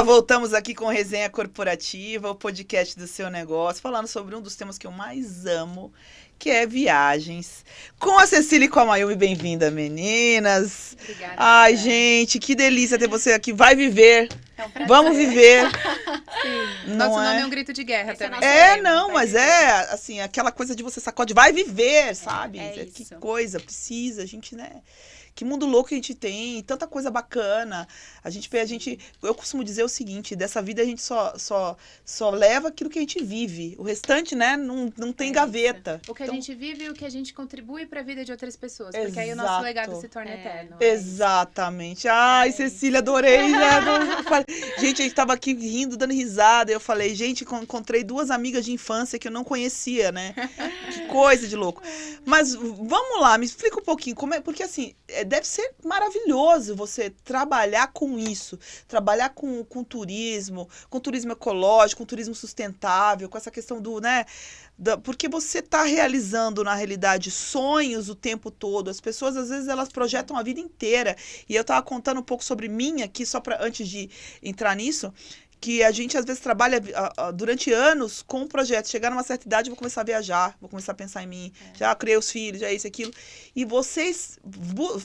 voltamos aqui com Resenha Corporativa, o podcast do seu negócio, falando sobre um dos temas que eu mais amo, que é viagens. Com a Cecília e com a Mayumi, bem-vinda, meninas. Obrigada. Ai, gente, que delícia ter você aqui. Vai viver. É um prazer. Vamos viver. Sim. Não Nosso é? nome é um grito de guerra também. Mas é, assim, aquela coisa de você sacode, vai viver, sabe? Que isso. coisa, precisa, a gente, né? Que mundo louco a gente tem, tanta coisa bacana. Eu costumo dizer o seguinte, dessa vida a gente só leva aquilo que a gente vive. O restante, né, não tem gaveta. O que a gente vive e o que a gente contribui para a vida de outras pessoas. Exato. Porque aí o nosso legado se torna eterno. Exatamente. Ai, Cecília, adorei, né? Gente, a gente tava aqui rindo, dando risada. Eu falei, gente, encontrei 2 amigas de infância que eu não conhecia, né? Que coisa de louco. Mas vamos lá, me explica um pouquinho como é, porque assim, deve ser maravilhoso você trabalhar com isso, trabalhar com turismo ecológico, com turismo sustentável, com essa questão do, né, porque você está realizando, na realidade, sonhos o tempo todo. As pessoas, às vezes, elas projetam a vida inteira. E eu estava contando um pouco sobre mim aqui, só para antes de entrar nisso, que a gente, às vezes, trabalha durante anos com um projeto. Chegar numa certa idade, eu vou começar a viajar, vou começar a pensar em mim. Já criei os filhos, já isso, aquilo. E vocês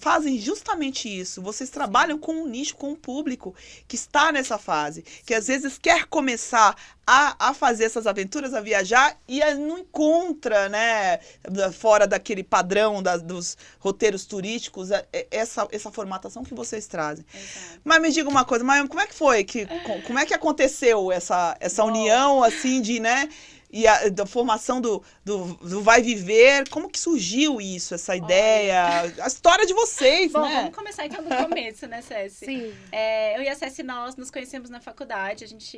fazem justamente isso. Vocês trabalham com um nicho, com um público que está nessa fase. Que, às vezes, quer começar a fazer essas aventuras, a viajar, e não encontra, né, fora daquele padrão dos roteiros turísticos, essa formatação que vocês trazem. Exato. Mas me diga uma coisa, Mayumi, como é que foi? Como é que aconteceu essa união, assim, de, né, e da formação do Vai Viver? Como que surgiu isso, essa ideia? A história de vocês, Bom, né? vamos começar então do começo, né, Ceci? Sim. Eu e a Ceci, nós nos conhecemos na faculdade. A gente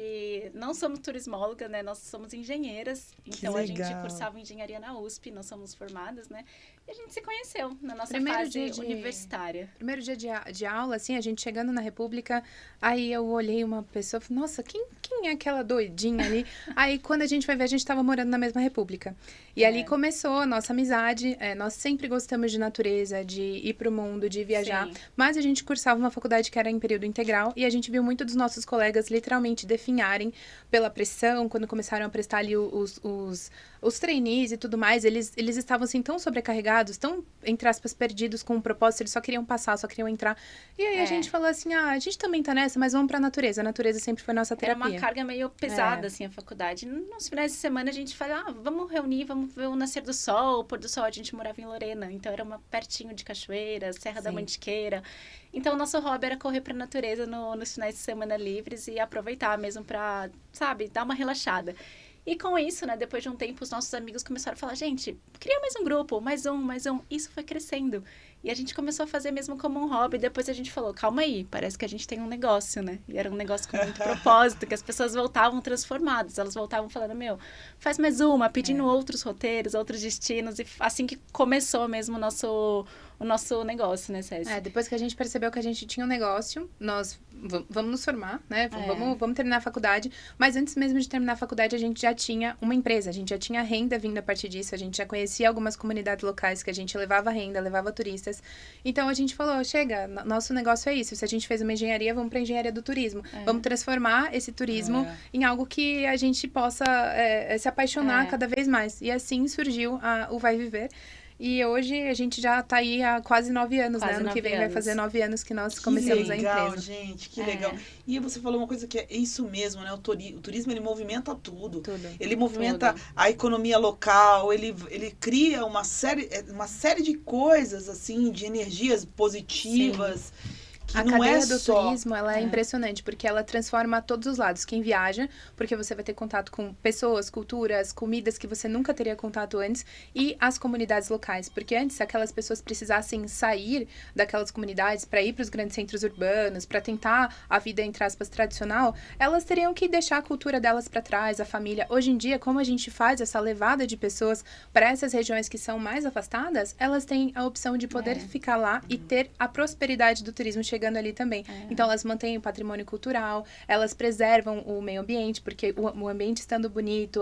não somos turismólogas, né? Nós somos engenheiras. Então, a gente cursava engenharia na USP. Nós somos formadas, né? E a gente se conheceu na nossa fase universitária. Primeiro dia de aula, assim, a gente chegando na República, aí eu olhei uma pessoa e falei, nossa, quem é aquela doidinha ali? Aí, quando a gente vai ver, a gente estava morando na mesma República. E ali começou a nossa amizade. Nós sempre gostamos de natureza, de ir pro mundo, de viajar. Sim. Mas a gente cursava uma faculdade que era em período integral e a gente viu muito dos nossos colegas literalmente definharem pela pressão, quando começaram a prestar ali os trainees e tudo mais. Eles estavam, assim, tão sobrecarregados, tão, entre aspas, perdidos com um propósito. Eles só queriam passar, só queriam entrar. E aí a gente falou assim, a gente também tá nessa, mas vamos pra natureza. A natureza sempre foi nossa terapia. Era uma carga meio pesada, assim, a faculdade. Nos finais de semana, a gente fala, vamos reunir, vamos ver o nascer do sol, o pôr do sol. A gente morava em Lorena, então era pertinho de Cachoeira, Serra da Mantiqueira. Então, o nosso hobby era correr pra natureza nos finais de semana livres e aproveitar mesmo pra, sabe, dar uma relaxada. E com isso, né, depois de um tempo, os nossos amigos começaram a falar, gente, cria mais um grupo, mais um. Isso foi crescendo. E a gente começou a fazer mesmo como um hobby. Depois a gente falou, calma aí, parece que a gente tem um negócio, né? E era um negócio com muito propósito, que as pessoas voltavam transformadas. Elas voltavam falando, faz mais uma, pedindo outros roteiros, outros destinos. E assim que começou mesmo o nosso negócio, né, Cécia? Depois que a gente percebeu que a gente tinha um negócio, nós vamos nos formar, né? Vamos terminar a faculdade. Mas antes mesmo de terminar a faculdade, a gente já tinha uma empresa. A gente já tinha renda vindo a partir disso. A gente já conhecia algumas comunidades locais que a gente levava renda, levava turistas. Então, a gente falou, chega, nosso negócio é isso. Se a gente fez uma engenharia, vamos para a engenharia do turismo. Vamos transformar esse turismo em algo que a gente possa se apaixonar cada vez mais. E assim surgiu o Vai Viver. E hoje a gente já tá aí há quase 9 anos, né? Ano que vem vai fazer 9 anos que nós começamos a empresa. Que legal, gente, que legal. E você falou uma coisa que é isso mesmo, né? O turismo, ele movimenta tudo. Ele movimenta a economia local, ele cria uma série de coisas, assim, de energias positivas. Sim. A cadeia do turismo, ela é impressionante, porque ela transforma todos os lados. Quem viaja, porque você vai ter contato com pessoas, culturas, comidas que você nunca teria contato antes, e as comunidades locais. Porque antes, se aquelas pessoas precisassem sair daquelas comunidades para ir para os grandes centros urbanos, para tentar a vida, entre aspas, tradicional, elas teriam que deixar a cultura delas para trás, a família. Hoje em dia, como a gente faz essa levada de pessoas para essas regiões que são mais afastadas, elas têm a opção de poder ficar lá e ter a prosperidade do turismo chegar chegando ali também. Então, elas mantêm o patrimônio cultural, elas preservam o meio ambiente, porque o ambiente estando bonito,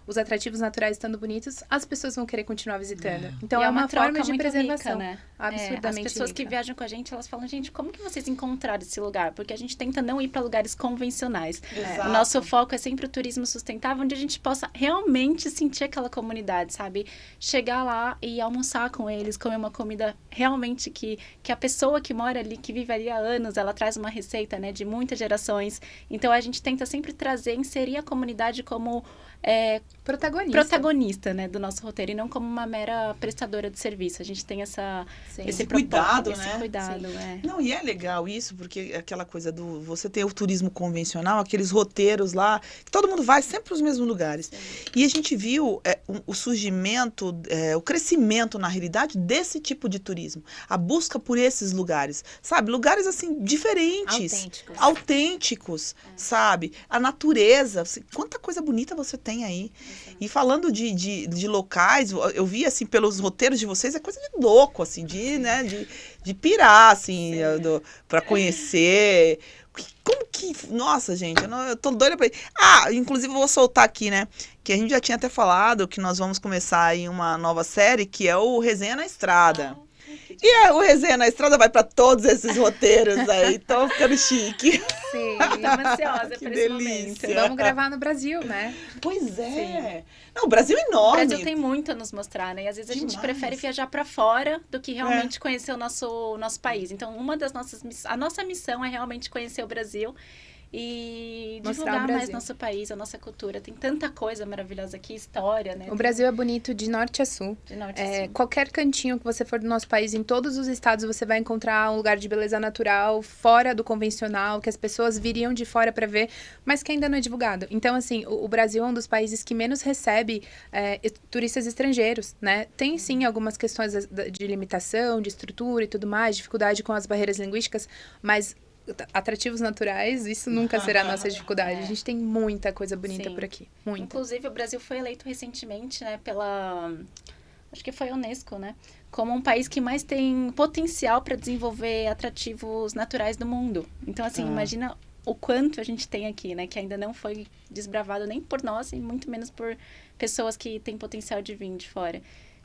os atrativos naturais estando bonitos, as pessoas vão querer continuar visitando. Então, E é uma troca forma de muito preservação. rica, né? Absurdamente as pessoas rica. que viajam com a gente, elas falam, gente, como que vocês encontraram esse lugar? Porque a gente tenta não ir para lugares convencionais. Exato. O nosso foco é sempre o turismo sustentável, onde a gente possa realmente sentir aquela comunidade, sabe? Chegar lá e almoçar com eles, comer uma comida realmente que a pessoa que mora ali, que vive ali há anos, ela traz uma receita, né, de muitas gerações. Então, a gente tenta sempre inserir a comunidade como protagonista, né, do nosso roteiro, e não como uma mera prestadora de serviço. A gente tem esse cuidado, propósito, né? Esse cuidado, Não, e é legal isso, porque aquela coisa você ter o turismo convencional, aqueles roteiros lá, que todo mundo vai sempre para os mesmos lugares. Sim. E a gente viu o surgimento, o crescimento, na realidade, desse tipo de turismo. A busca por esses lugares, sabe? Lugares, assim, diferentes. Autênticos, sabe? A natureza. Quanta coisa bonita você tem aí. E falando de locais, eu vi, assim, pelos roteiros de vocês, é coisa de louco, assim, né, de pirar, assim, pra conhecer. Como que... Nossa, gente, eu tô doida pra ir. Inclusive eu vou soltar aqui, né, que a gente já tinha até falado que nós vamos começar aí uma nova série, que é o Resenha na Estrada. E o Resenha na Estrada vai para todos esses roteiros aí. Tô ficando chique. Sim, estamos ansiosa que por delícia. esse momento. Vamos gravar no Brasil, né? Pois é. Sim. Não, o Brasil é enorme. O Brasil tem muito a nos mostrar, né? E às vezes a gente prefere viajar para fora do que realmente conhecer o nosso país. Então, a nossa missão é realmente conhecer o Brasil e divulgar mais nosso país, a nossa cultura. Tem tanta coisa maravilhosa aqui, história, né? O Brasil é bonito de norte a sul. De norte a sul. Qualquer cantinho que você for do nosso país, em todos os estados, você vai encontrar um lugar de beleza natural, fora do convencional, que as pessoas viriam de fora para ver, mas que ainda não é divulgado. Então, assim, o Brasil é um dos países que menos recebe turistas estrangeiros, né? Tem, sim, algumas questões de limitação, de estrutura e tudo mais, dificuldade com as barreiras linguísticas, mas atrativos naturais, isso nunca será a nossa dificuldade. A gente tem muita coisa bonita por aqui. Muita. Inclusive, o Brasil foi eleito recentemente, né, acho que foi a Unesco, né, como um país que mais tem potencial para desenvolver atrativos naturais do mundo. Então, assim, imagina o quanto a gente tem aqui, né, que ainda não foi desbravado nem por nós e muito menos por pessoas que têm potencial de vir de fora.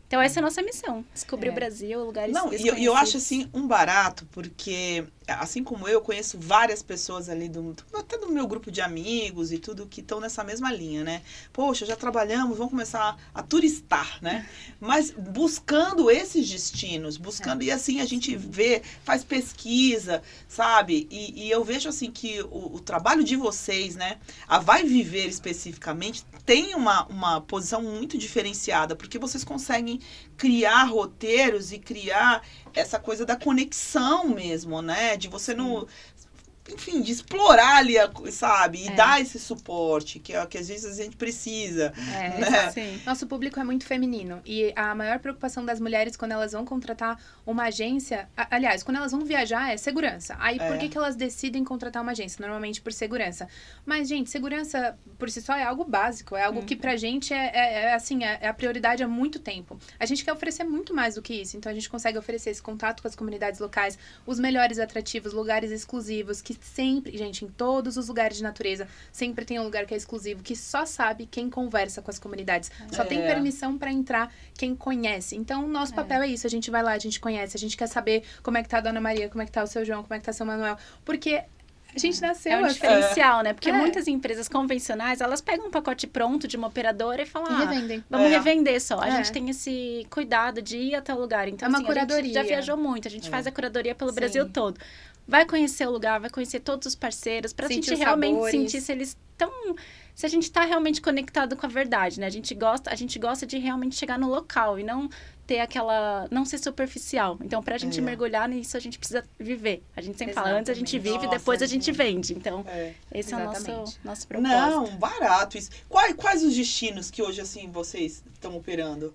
Então, essa é a nossa missão. Descobrir o Brasil, lugares desconhecidos. E eu acho, assim, um barato, porque, assim como eu, conheço várias pessoas ali, até do meu grupo de amigos e tudo, que estão nessa mesma linha, né? Poxa, já trabalhamos, vamos começar a turistar, né? Mas buscando esses destinos, e assim, a gente vê, faz pesquisa, sabe? E eu vejo, assim, que o trabalho de vocês, né? A Vai Viver, especificamente, tem uma posição muito diferenciada, porque vocês conseguem criar roteiros e criar essa coisa da conexão mesmo, né? De você não... Enfim, de explorar ali, sabe? E dar esse suporte, que às vezes a gente precisa. Né? Sim. Nosso público é muito feminino. E a maior preocupação das mulheres quando elas vão contratar uma agência... Aliás, quando elas vão viajar é segurança. Aí, por que elas decidem contratar uma agência? Normalmente por segurança. Mas, gente, segurança por si só é algo básico. É algo que pra gente é a prioridade há muito tempo. A gente quer oferecer muito mais do que isso. Então, a gente consegue oferecer esse contato com as comunidades locais, os melhores atrativos, lugares exclusivos, que sempre, gente, em todos os lugares de natureza, sempre tem um lugar que é exclusivo, que só sabe quem conversa com as comunidades. Só tem permissão para entrar quem conhece. Então, o nosso papel é isso. A gente vai lá, a gente conhece, a gente quer saber como é que tá a Dona Maria, como é que tá o seu João, como é que tá o seu Manuel. Porque a gente nasceu um assim. diferencial, né? Porque muitas empresas convencionais, elas pegam um pacote pronto de uma operadora e falam, revendem. Vamos revender só. A gente tem esse cuidado de ir até o lugar. Então, uma assim, curadoria. A gente já viajou muito, a gente faz a curadoria pelo Brasil todo. Vai conhecer o lugar, vai conhecer todos os parceiros, pra gente realmente sentir se eles estão... Se a gente tá realmente conectado com a verdade, né? A gente gosta de realmente chegar no local e não ter não ser superficial. Então, pra gente mergulhar nisso, a gente precisa viver. A gente sempre fala, antes a gente vive e depois a gente vende. Então, esse é o nosso propósito. Não, barato isso. Quais os destinos que hoje, assim, vocês estão operando?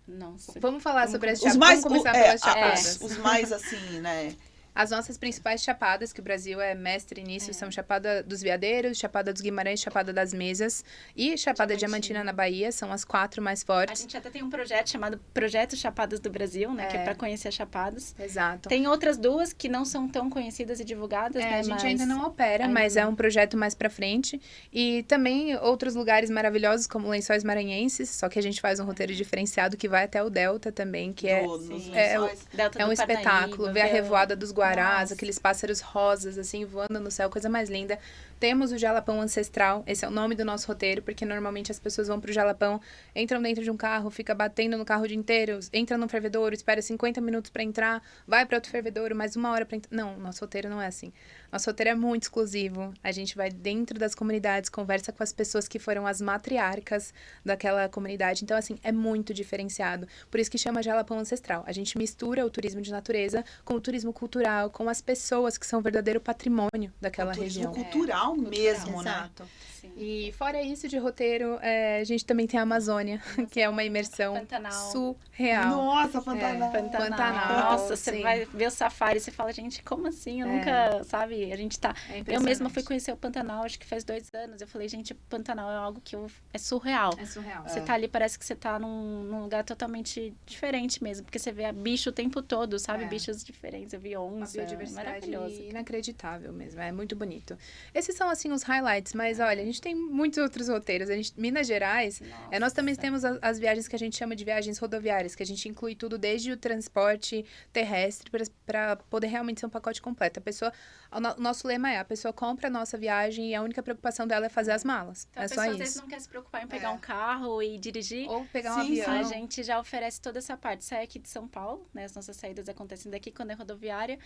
Nossa. Vamos falar sobre as chapadas. Vamos começar pelas chapadas. Os mais, assim, né? As nossas principais chapadas, que o Brasil é mestre nisso, são Chapada dos Veadeiros, Chapada dos Guimarães, Chapada das Mesas e Chapada Diamantina na Bahia, são as 4 mais A fortes. gente até tem um projeto chamado Projeto Chapadas do Brasil, né? Que é para conhecer as chapadas. Exato. Tem outras 2 que não são tão conhecidas e divulgadas, né? A gente mas... ainda não opera, mas é um projeto mais pra frente. E também outros lugares maravilhosos, como Lençóis Maranhenses, só que a gente faz um roteiro diferenciado que vai até o Delta também, que Delta é um do espetáculo. Parnaíba, Ver a revoada dos guarás, Nossa. aqueles pássaros rosas, assim, voando no céu, coisa mais linda. Temos o Jalapão Ancestral, esse é o nome do nosso roteiro, porque normalmente as pessoas vão pro Jalapão, entram dentro de um carro, fica batendo no carro o dia inteiro, entra num fervedouro, espera 50 minutos pra entrar, vai pra outro fervedouro, mais 1 hora pra entrar. Não, nosso roteiro não é assim. Nosso roteiro é muito exclusivo. A gente vai dentro das comunidades, conversa com as pessoas que foram as matriarcas daquela comunidade. Então, assim, é muito diferenciado. Por isso que chama Jalapão Ancestral. A gente mistura o turismo de natureza com o turismo cultural, com as pessoas que são o verdadeiro patrimônio daquela região. Cultural mesmo, né? Exato. E fora isso de roteiro, a gente também tem a Amazônia, que é uma imersão Pantanal. surreal. Nossa, Pantanal. Pantanal. Nossa, você sim. vai ver o safari e você fala, gente, como assim? Eu nunca, sabe? A gente tá... Eu mesma fui conhecer o Pantanal, acho que faz 2 anos. Eu falei, gente, o Pantanal é algo que é surreal. É surreal. Você tá ali, parece que você tá num lugar totalmente diferente mesmo, porque você vê bicho o tempo todo, sabe? Bichos diferentes. Eu vi Uma onça, biodiversidade maravilhoso. inacreditável mesmo, é muito bonito. Esses são, assim, os highlights, mas olha, a gente tem muitos outros roteiros. Minas Gerais, nós também temos as viagens que a gente chama de viagens rodoviárias, que a gente inclui tudo desde o transporte terrestre para poder realmente ser um pacote completo. O nosso lema é, a pessoa compra a nossa viagem e a única preocupação dela é fazer as malas. Então, é a só pessoa isso. às vezes não quer se preocupar em pegar um carro e dirigir. Ou pegar um avião. A gente já oferece toda essa parte. Sai aqui de São Paulo, né? As nossas saídas acontecem daqui quando é rodoviária.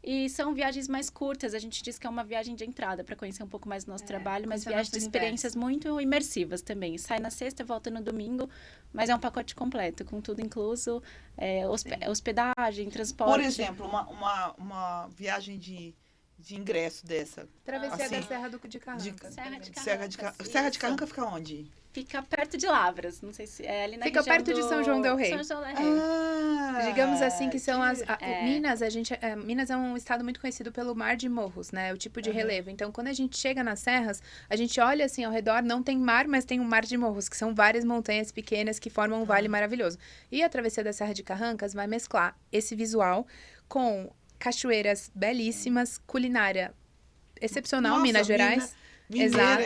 E são viagens mais curtas. A gente diz que é uma viagem de entrada para conhecer um pouco mais do nosso trabalho, mas viagens de experiências muito imersivas também. Sai na sexta, volta no domingo, mas é um pacote completo, com tudo incluso, hospedagem, transporte. Por exemplo, uma viagem de ingresso dessa. Travessia da Serra de Carranca. Serra de Carranca fica onde? Fica perto de Lavras, não sei se é ali na Fica região perto de São João del Rei. São João del Rei. Digamos assim que são Minas, Minas é um estado muito conhecido pelo mar de morros, né? O tipo de relevo. Então, quando a gente chega nas serras, a gente olha assim ao redor, não tem mar, mas tem um mar de morros, que são várias montanhas pequenas que formam um vale maravilhoso. E a travessia da Serra de Carrancas vai mesclar esse visual com cachoeiras belíssimas, culinária excepcional, Minas Gerais. Exato.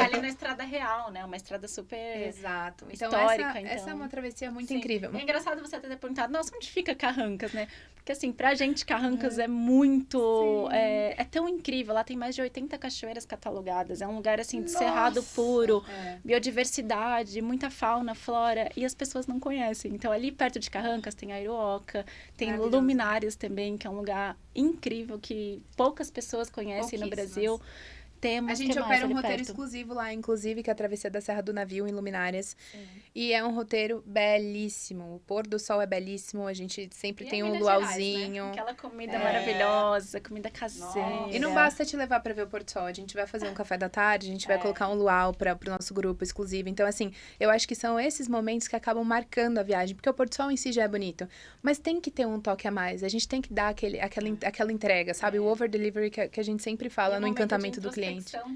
Ali na Estrada Real, né? Uma estrada super Então, histórica. essa é uma travessia muito incrível. É engraçado você ter perguntado, nossa, onde fica Carrancas, né? Porque assim, pra gente Carrancas é muito... É tão incrível. Lá tem mais de 80 cachoeiras catalogadas. É um lugar, assim, de cerrado puro. Biodiversidade, muita fauna, flora. E as pessoas não conhecem. Então, ali perto de Carrancas tem Airoca. Tem Luminárias também, que é um lugar incrível que poucas pessoas conhecem no Brasil. A gente opera um roteiro exclusivo lá, inclusive, que é a Travessia da Serra do Navio, em Luminárias. E é um roteiro belíssimo. O pôr do sol é belíssimo. A gente sempre tem um luauzinho. Gerais, né? Aquela comida maravilhosa, comida caseira. E não basta te levar pra ver o pôr do sol. A gente vai fazer um café da tarde, a gente vai colocar um luau pro nosso grupo exclusivo. Então, assim, eu acho que são esses momentos que acabam marcando a viagem. Porque o pôr do sol em si já é bonito. Mas tem que ter um toque a mais. A gente tem que dar aquela entrega, sabe? O over-delivery que a gente sempre fala no encantamento do cliente.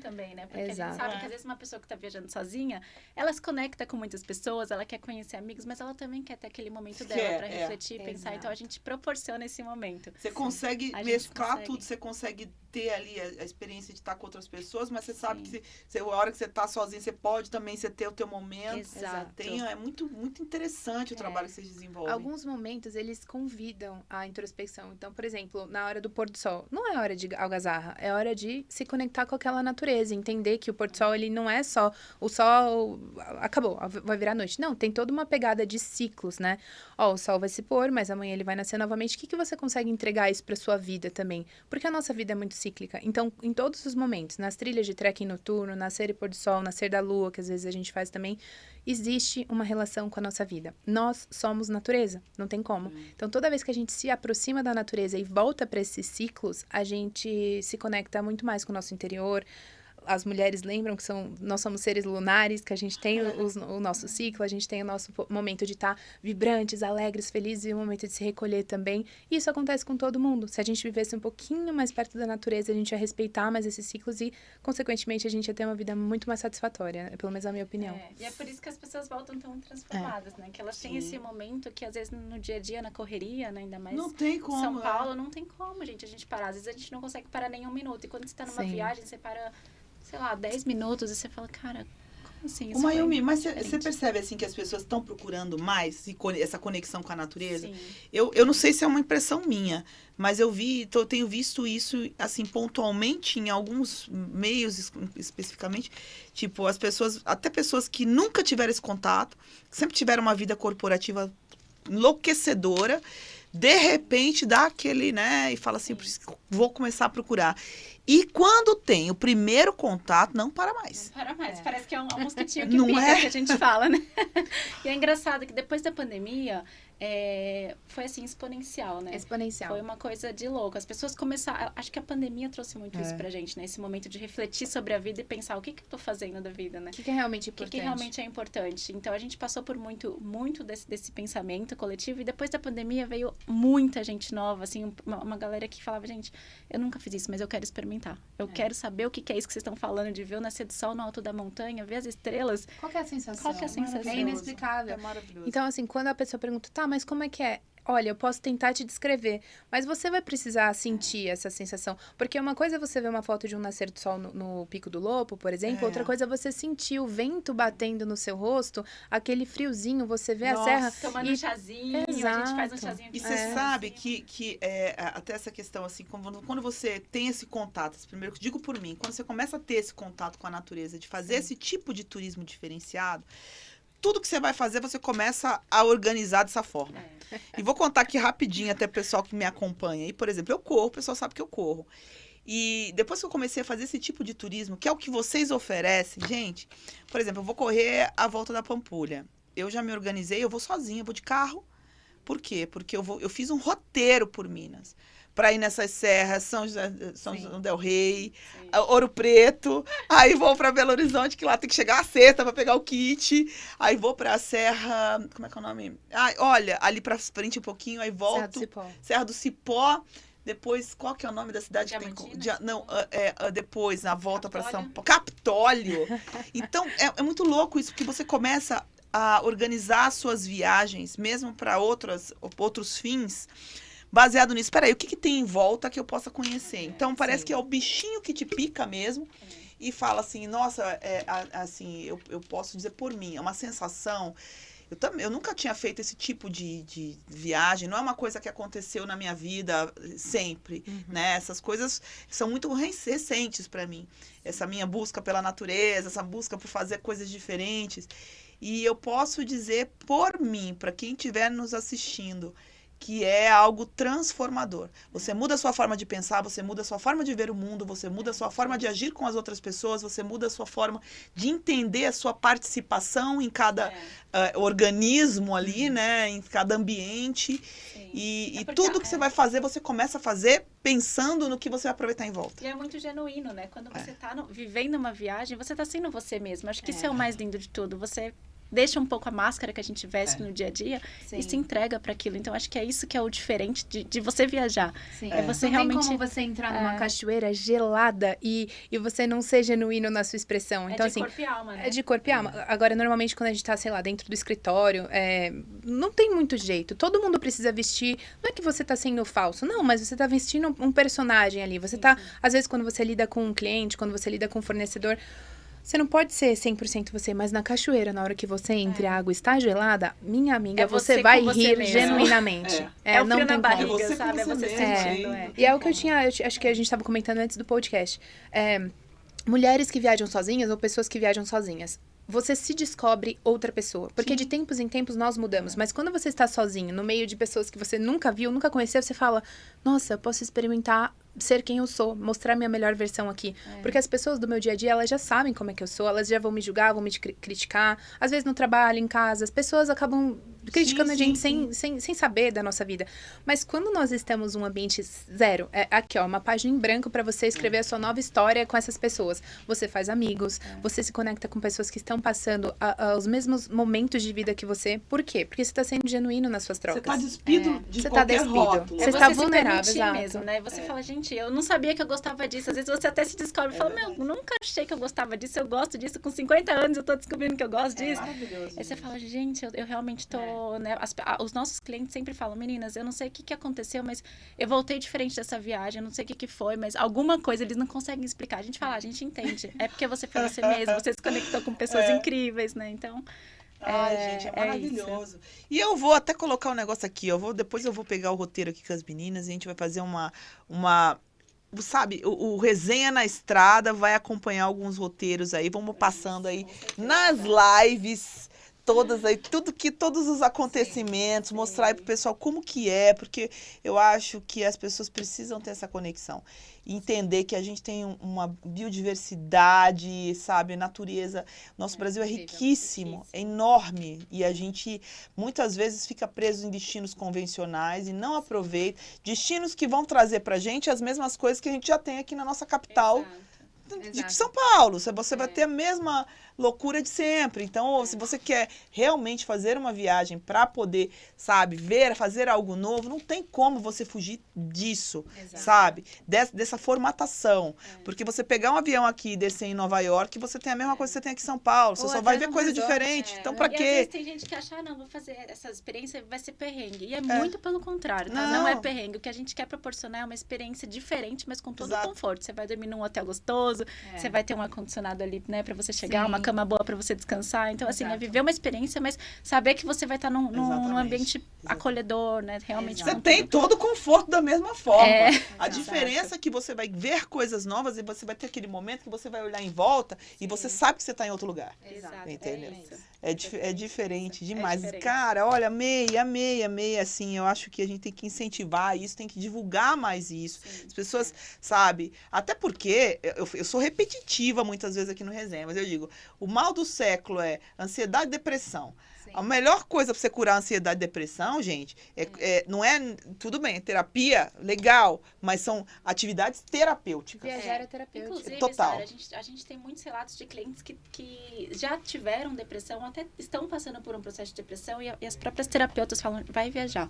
Também, né? Porque a gente sabe que às vezes uma pessoa que tá viajando sozinha, ela se conecta com muitas pessoas, ela quer conhecer amigos, mas ela também quer ter aquele momento dela pra refletir, pensar. Então a gente proporciona esse momento. Você consegue mesclar tudo, você consegue ter ali a experiência de estar com outras pessoas, mas você sabe que a hora que você tá sozinho, você pode também ter o teu momento. Exato. É muito, muito interessante o trabalho que vocês desenvolvem. Alguns momentos, eles convidam a introspecção. Então, por exemplo, na hora do pôr do sol, não é hora de algazarra, é hora de se conectar com aquela natureza, entender que o pôr do sol, ele não é só o sol, acabou, vai virar noite. Não, tem toda uma pegada de ciclos, né? O sol vai se pôr, mas amanhã ele vai nascer novamente. O que você consegue entregar isso pra sua vida também? Porque a nossa vida é muito cíclica. Então, em todos os momentos, nas trilhas de trekking noturno, nascer e pôr do sol, nascer da lua, que às vezes a gente faz também, existe uma relação com a nossa vida. Nós somos natureza, não tem como. Então, toda vez que a gente se aproxima da natureza e volta para esses ciclos, a gente se conecta muito mais com o nosso interior, as mulheres lembram que nós somos seres lunares, que a gente tem o nosso ciclo, a gente tem o nosso momento de estar vibrantes, alegres, felizes e o momento de se recolher também. E isso acontece com todo mundo. Se a gente vivesse um pouquinho mais perto da natureza, a gente ia respeitar mais esses ciclos e, consequentemente, a gente ia ter uma vida muito mais satisfatória, né? Pelo menos a minha opinião. E é por isso que as pessoas voltam tão transformadas, né? Que elas têm esse momento que, às vezes, no dia a dia, na correria, né? Ainda mais não tem como, São Paulo, não tem como, gente, a gente parar. Às vezes a gente não consegue parar nem um minuto. E quando você tá numa viagem, você para, sei lá, 10 minutos e você fala, cara, como assim? Isso Mayumi, mas você percebe, assim, que as pessoas estão procurando mais essa conexão com a natureza? Sim. Eu não sei se é uma impressão minha, mas eu tenho visto isso, assim, pontualmente em alguns meios especificamente. Tipo, até pessoas que nunca tiveram esse contato, sempre tiveram uma vida corporativa enlouquecedora, de repente dá aquele, né, e fala assim, vou começar a procurar. E quando tem o primeiro contato, não para mais. Não para mais. Parece que é um mosquitinho que pica, que a gente fala, né? E é engraçado que depois da pandemia, foi assim, exponencial, né? Exponencial. Foi uma coisa de louco. As pessoas começaram... Acho que a pandemia trouxe muito isso pra gente, né? Esse momento de refletir sobre a vida e pensar o que eu tô fazendo da vida, né? O que é realmente importante. O que realmente é importante. Então, a gente passou por muito desse pensamento coletivo. E depois da pandemia veio muita gente nova, assim, uma galera que falava, gente, eu nunca fiz isso, mas eu quero experimentar. Eu quero saber o que é isso que vocês estão falando, de ver o nascer do sol no alto da montanha, ver as estrelas. Qual que é a sensação? Qual que é a sensação? É inexplicável. É maravilhoso. Então, assim, quando a pessoa pergunta, tá, mas como é que é? Olha, eu posso tentar te descrever, mas você vai precisar sentir essa sensação. Porque uma coisa é você ver uma foto de um nascer do sol no Pico do Lopo, por exemplo. Outra coisa é você sentir o vento batendo no seu rosto, aquele friozinho, você vê a serra. Tomando um chazinho, a gente faz um chazinho. E você sabe que até essa questão, assim, quando você tem esse contato, primeiro, digo por mim, quando você começa a ter esse contato com a natureza, de fazer esse tipo de turismo diferenciado, tudo que você vai fazer, você começa a organizar dessa forma. E vou contar aqui rapidinho, até o pessoal que me acompanha. E, por exemplo, eu corro, o pessoal sabe que eu corro. E depois que eu comecei a fazer esse tipo de turismo, que é o que vocês oferecem, gente, por exemplo, eu vou correr a volta da Pampulha. Eu já me organizei, eu vou sozinha, eu vou de carro. Por quê? Porque eu fiz um roteiro por Minas. Para ir nessas serras, São João del Rei, Ouro Preto. Aí vou para Belo Horizonte, que lá tem que chegar a sexta para pegar o kit. Aí vou para a Serra... Como é que é o nome? Olha, ali para frente um pouquinho, aí volto. Serra do Cipó. Depois, qual que é o nome da cidade? Depois, na volta para São Paulo. Capitólio. Então, é muito louco isso, porque você começa a organizar suas viagens, mesmo para outros fins, baseado nisso. Peraí, o que tem em volta que eu possa conhecer? Então, parece que é o bichinho que te pica mesmo e fala assim, nossa, assim, eu posso dizer por mim, é uma sensação... Eu nunca tinha feito esse tipo de viagem, não é uma coisa que aconteceu na minha vida sempre, né? Essas coisas são muito recentes para mim. Essa minha busca pela natureza, essa busca por fazer coisas diferentes. E eu posso dizer por mim, para quem estiver nos assistindo, que é algo transformador. Você muda a sua forma de pensar, você muda a sua forma de ver o mundo, você muda a sua forma de agir com as outras pessoas, você muda a sua forma de entender a sua participação em cada organismo ali, né? Em cada ambiente. E tudo que você vai fazer, você começa a fazer pensando no que você vai aproveitar em volta. E é muito genuíno, né? Quando você está vivendo uma viagem, você está sendo você mesmo. Acho que isso é o mais lindo de tudo. Você deixa um pouco a máscara que a gente veste no dia a dia e se entrega para aquilo. Então, acho que é isso que é o diferente de você viajar. É você não realmente... tem como você entrar numa cachoeira gelada e você não ser genuíno na sua expressão. Então, de corpo e alma, né? É de corpo e alma. Agora, normalmente, quando a gente tá, sei lá, dentro do escritório, não tem muito jeito. Todo mundo precisa vestir... Não é que você tá sendo falso, não, mas você tá vestindo um personagem ali. Você tá... Às vezes, quando você lida com um cliente, quando você lida com um fornecedor... Você não pode ser 100% você, mas na cachoeira, na hora que você entra e a água está gelada, minha amiga, você vai rir genuinamente. O não frio tem na barriga, como. sabe? É você sentindo. E é o que eu tinha, acho que a gente estava comentando antes do podcast. Mulheres que viajam sozinhas ou pessoas que viajam sozinhas. Você se descobre outra pessoa. Porque de tempos em tempos nós mudamos. Mas quando você está sozinho, no meio de pessoas que você nunca viu, nunca conheceu, você fala, nossa, eu posso experimentar ser quem eu sou, mostrar minha melhor versão aqui. Porque as pessoas do meu dia a dia, elas já sabem como é que eu sou, elas já vão me julgar, vão me criticar. Às vezes no trabalho, em casa, as pessoas acabam criticando Sim, a gente sim, sem saber da nossa vida. Mas quando nós estamos num ambiente zero, aqui, ó, uma página em branco para você escrever a sua nova história com essas pessoas. Você faz amigos, você se conecta com pessoas que estão passando os mesmos momentos de vida que você. Por quê? Porque você tá sendo genuíno nas suas Você trocas. tá despido de Você tá qualquer despido. rótulo. Você está se vulnerável, permitir exato. mesmo, né? Você fala, gente, eu não sabia que eu gostava disso. Às vezes você até se descobre e fala, meu, nunca achei que eu gostava disso. Eu gosto disso. Com 50 anos eu tô descobrindo que eu gosto disso. Maravilhoso. Aí você fala, gente, eu realmente tô, né? Os nossos clientes sempre falam, meninas, eu não sei o que aconteceu, mas eu voltei diferente dessa viagem, eu não sei o que foi, mas alguma coisa eles não conseguem explicar. A gente fala, a gente entende. É porque você foi você mesmo, você se conectou com pessoas incríveis, né? Então, Gente, é maravilhoso. E eu vou até colocar um negócio aqui, depois eu vou pegar o roteiro aqui com as meninas e a gente vai fazer uma sabe, o Resenha na Estrada vai acompanhar alguns roteiros aí, vamos passando aí nas lives, todas aí, todos os acontecimentos, mostrar aí pro pessoal como que é, porque eu acho que as pessoas precisam ter essa conexão. E entender que a gente tem uma biodiversidade, sabe, natureza. Nosso Brasil é riquíssimo, é enorme. E a gente, muitas vezes, fica preso em destinos convencionais e não aproveita destinos que vão trazer pra gente as mesmas coisas que a gente já tem aqui na nossa capital. De São Paulo, você vai ter a mesma loucura de sempre. Então, se você quer realmente fazer uma viagem para poder, sabe, fazer algo novo, não tem como você fugir disso, sabe? Dessa formatação. Porque você pegar um avião aqui e descer em Nova York, você tem a mesma coisa que você tem aqui em São Paulo. Você só vai ver coisa diferente. Então, para quê? E às vezes tem gente que acha, não, vou fazer essa experiência, vai ser perrengue. E é muito pelo contrário, tá? Não é perrengue. O que a gente quer proporcionar é uma experiência diferente, mas com todo o conforto. Você vai dormir num hotel gostoso, você vai ter um ar-condicionado ali, né, pra você chegar, uma cama boa pra você descansar. Então, assim, é viver uma experiência, mas saber que você vai estar num ambiente acolhedor, né, realmente. Você tem todo o conforto da mesma forma. A diferença é que você vai ver coisas novas e você vai ter aquele momento que você vai olhar em volta e você sabe que você tá em outro lugar. Exato. Entendeu? É diferente demais. Cara, olha, amei, assim, eu acho que a gente tem que incentivar isso, tem que divulgar mais isso. As pessoas, sabe, até porque eu sou repetitiva muitas vezes aqui no Resenha, mas eu digo, o mal do século é ansiedade e depressão. A melhor coisa para você curar a ansiedade e depressão, gente, não é... Tudo bem, terapia, legal, mas são atividades terapêuticas. Viajar é terapêutico. Inclusive, Total. Sarah, a gente tem muitos relatos de clientes que já tiveram depressão, até estão passando por um processo de depressão e as próprias terapeutas falam, vai viajar.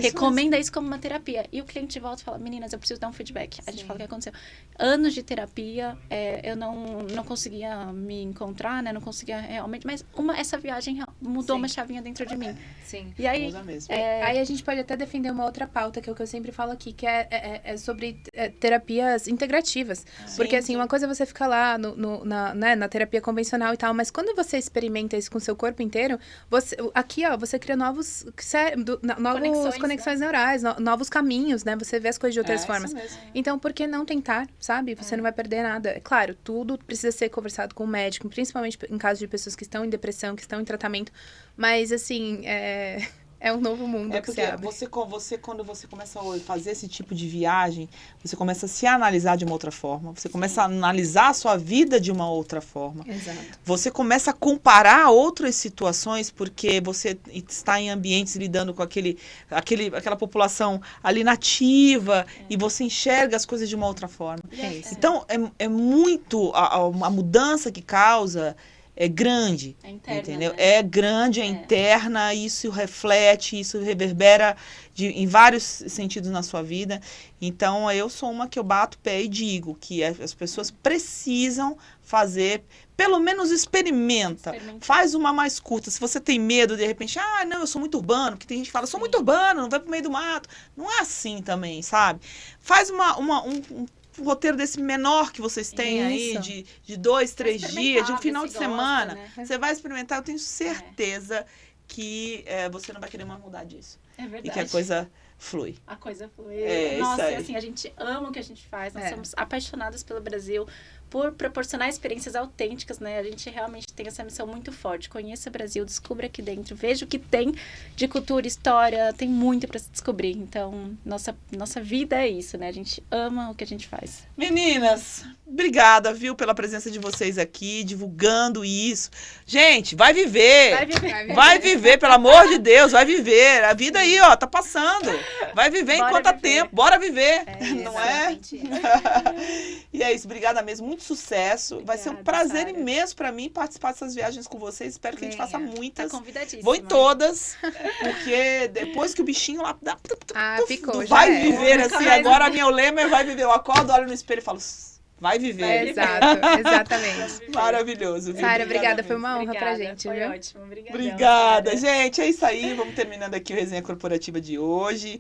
Recomenda isso como uma terapia. E o cliente volta e fala, meninas, eu preciso dar um feedback. A gente fala o que aconteceu. Anos de terapia, eu não conseguia me encontrar, né? Não conseguia realmente, mas essa viagem mudou uma chavinha dentro de mim. Sim. E aí, aí a gente pode até defender uma outra pauta, que é o que eu sempre falo aqui, que é sobre terapias integrativas. Porque, assim, uma coisa é você ficar lá na terapia convencional e tal, mas quando você experimenta isso com o seu corpo inteiro, você cria novas conexões neurais, novos caminhos, né? Você vê as coisas de outras formas. Então, por que não tentar, sabe? Você não vai perder nada. É claro, tudo precisa ser conversado com o médico, principalmente em caso de pessoas que estão em depressão, que estão em tratamento. Mas, assim, é um novo mundo que se abre. Quando você começa a fazer esse tipo de viagem, você começa a se analisar de uma outra forma. Você começa a analisar a sua vida de uma outra forma. Exato. Você começa a comparar outras situações, porque você está em ambientes lidando com aquela população ali nativa, e você enxerga as coisas de uma outra forma. Então, é muito... A mudança que causa... É grande, interna, entendeu? Né? É grande, é interna, isso reflete, isso reverbera em vários sentidos na sua vida. Então, eu sou uma que eu bato o pé e digo que as pessoas precisam fazer, pelo menos experimenta. Faz uma mais curta. Se você tem medo, de repente, não, eu sou muito urbano, porque tem gente que fala, sou muito urbano, não vai pro meio do mato. Não é assim também, sabe? Faz um roteiro desse menor que vocês têm aí, de 2, 3 dias, de um final de semana. Né? Você vai experimentar, eu tenho certeza que você não vai querer mais mudar disso. É verdade. E que a coisa flui. A coisa flui. Nossa, assim, a gente ama o que a gente faz, nós somos apaixonados pelo Brasil, por proporcionar experiências autênticas, né? A gente realmente tem essa missão muito forte. Conheça o Brasil, descubra aqui dentro, veja o que tem de cultura, história, tem muito para se descobrir. Então, nossa vida é isso, né? A gente ama o que a gente faz. Meninas, obrigada, viu, pela presença de vocês aqui, divulgando isso. Gente, vai viver. Vai viver. Vai viver, pelo amor de Deus, vai viver. A vida aí, ó, tá passando. Vai viver Bora enquanto há viver. tempo. Bora viver. É, Não é? exatamente isso. E é isso, obrigada mesmo, muito sucesso. Vai ser um Obrigada, prazer Sara. imenso pra mim participar dessas viagens com vocês. Espero que a gente Venha. faça Tá muitas. convidadíssima. Vou em todas, porque depois que o bichinho lá Ah, ficou, já vai é. viver assim. Mas- Agora meu lema é vai viver. Eu acordo, olho no espelho e falo, vai viver. Exato, exatamente. Maravilhoso. viu? Sara, obrigada, foi mesmo. uma honra pra Obrigada, gente, foi viu? ótimo. Obrigada. Obrigada, gente. É isso aí. Vamos terminando aqui o Resenha Corporativa de hoje.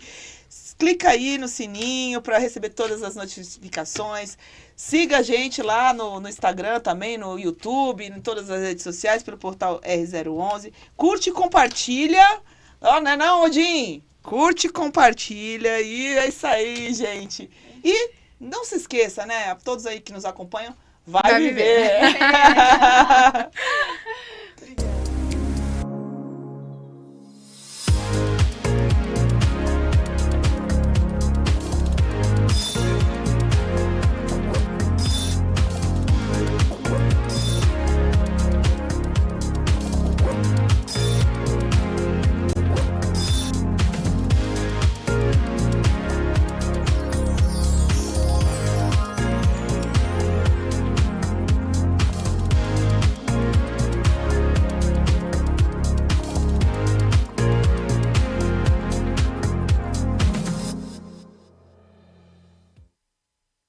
Clica aí no sininho para receber todas as notificações. Siga a gente lá no Instagram também, no YouTube, em todas as redes sociais, pelo portal R011. Curte e compartilha. Ó, não é não, Odin? Curte e compartilha. E é isso aí, gente. E não se esqueça, né? Todos aí que nos acompanham, vai Vai viver.